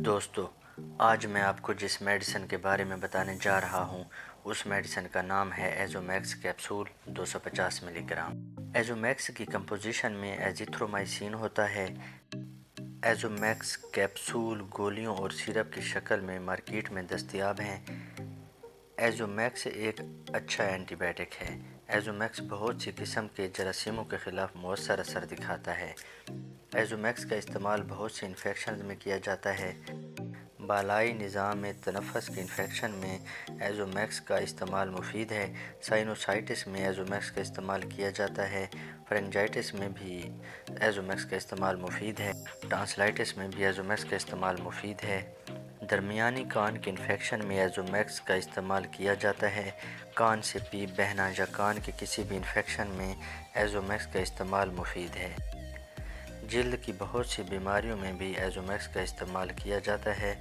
دوستو، آج میں آپ کو جس میڈیسن کے بارے میں بتانے جا رہا ہوں اس میڈیسن کا نام ہے ایزومیکس کیپسول 250 ملی گرام۔ ایزومیکس کی کمپوزیشن میں ایزیتھرومائسین ہوتا ہے۔ ایزومیکس کیپسول گولیوں اور سیرپ کی شکل میں مارکیٹ میں دستیاب ہیں۔ ایزومیکس ایک اچھا اینٹی بائیوٹک ہے۔ ایزومیکس بہت سی قسم کے جراثیموں کے خلاف مؤثر اثر دکھاتا ہے۔ ایزومیکس کا استعمال بہت سے انفیکشنز میں کیا جاتا ہے۔ بالائی نظام تنفس کے انفیکشن میں ایزومیکس کا استعمال مفید ہے۔ سائنوسائٹس میں ایزومیکس کا استعمال کیا جاتا ہے۔ فرنجائٹس میں بھی ایزومیکس کا استعمال مفید ہے۔ ٹانسلائٹس میں بھی ایزومیکس کا استعمال مفید ہے۔ درمیانی کان کے انفیکشن میں ایزومیکس کا استعمال کیا جاتا ہے۔ کان سے پیپ بہنا یا کان کے کسی بھی انفیکشن میں ایزومیکس کا استعمال مفید ہے۔ جلد کی بہت سی بیماریوں میں بھی ایزومیکس کا استعمال کیا جاتا ہے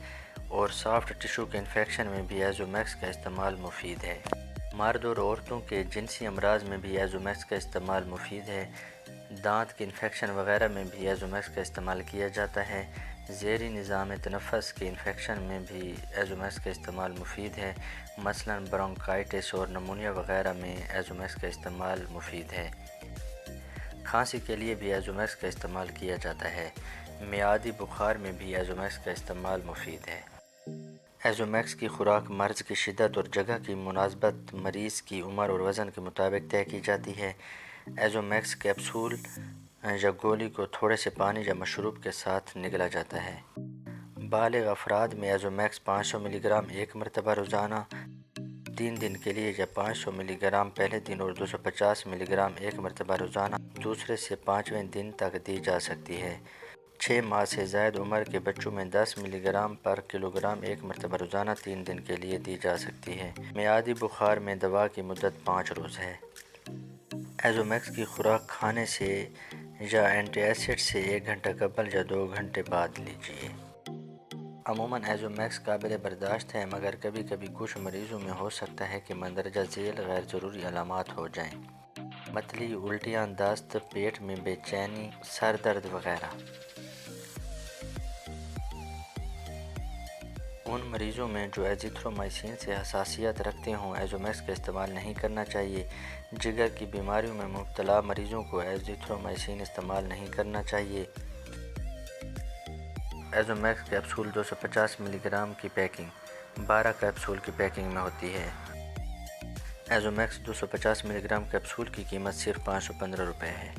اور سافٹ ٹشو کے انفیکشن میں بھی ایزومیکس کا استعمال مفید ہے۔ مرد اور عورتوں کے جنسی امراض میں بھی ایزومیکس کا استعمال مفید ہے۔ دانت کے انفیکشن وغیرہ میں بھی ایزومیکس کا استعمال کیا جاتا ہے۔ ذیلی نظام تنفس کے انفیکشن میں بھی ایزومیکس کا استعمال مفید ہے، مثلاً برونکائٹس اور نمونیا وغیرہ میں ایزومیکس کا استعمال مفید ہے۔ کھانسی کے لیے بھی ایزومیکس کا استعمال کیا جاتا ہے۔ میعادی بخار میں بھی ایزومیکس کا استعمال مفید ہے۔ ایزومیکس کی خوراک مرض کی شدت اور جگہ کی مناسبت مریض کی عمر اور وزن کے مطابق طے کی جاتی ہے۔ ایزومیکس کیپسول یا گولی کو تھوڑے سے پانی یا مشروب کے ساتھ نگلا جاتا ہے۔ بالغ افراد میں ایزومیکس 500 ملی گرام ایک مرتبہ روزانہ 3 دن کے لیے یا 500 ملی گرام پہلے دن اور 250 ملی گرام ایک مرتبہ روزانہ دوسرے سے 5ویں دن تک دی جا سکتی ہے۔ 6 ماہ سے زائد عمر کے بچوں میں 10 ملی گرام پر کلو گرام ایک مرتبہ روزانہ 3 دن کے لیے دی جا سکتی ہے۔ میعادی بخار میں دوا کی مدت 5 روز ہے۔ ایزومیکس کی خوراک کھانے سے یا اینٹی ایسڈ سے 1 گھنٹہ قبل یا 2 گھنٹے بعد لیجیے۔ عموماً ایزومیکس قابل برداشت ہے، مگر کبھی کبھی کچھ مریضوں میں ہو سکتا ہے کہ مندرجہ ذیل غیر ضروری علامات ہو جائیں، متلی، الٹیاں، دست، پیٹ میں بے چینی، سر درد وغیرہ۔ ان مریضوں میں جو ایزیتھرومائسین سے حساسیت رکھتے ہوں ایزومیکس کا استعمال نہیں کرنا چاہیے۔ جگر کی بیماریوں میں مبتلا مریضوں کو ایزیتھرومائسین استعمال نہیں کرنا چاہیے۔ ایزومیکس کیپسول 250 ملی گرام کی پیکنگ 12 کیپسول کی پیکنگ میں ہوتی ہے۔ ایزومیکس 250 ملی گرام کیپسول کی قیمت صرف 515 روپے ہے۔